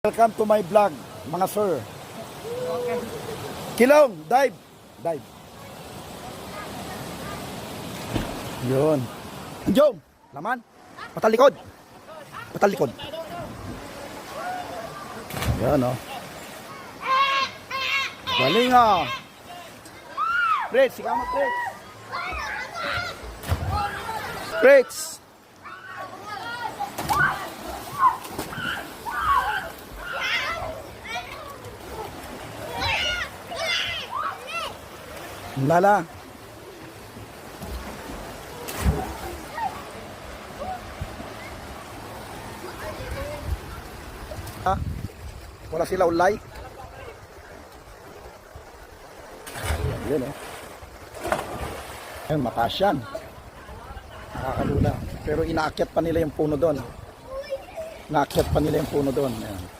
Welcome to my vlog, mga sir. Okay. Kilong, dive. Dive. Yun. Anjong, laman. Patalikod. Patalikod. Yan o. Galing o. Fritz, ikaw mo Fritz. Fritz. Lala. Ah, wala sila ulay. Yun eh. Ayun, mataas yan. Nakakalula. Pero inaakyat pa nila yung puno doon. Inaakyat pa nila yung puno doon. Ayan.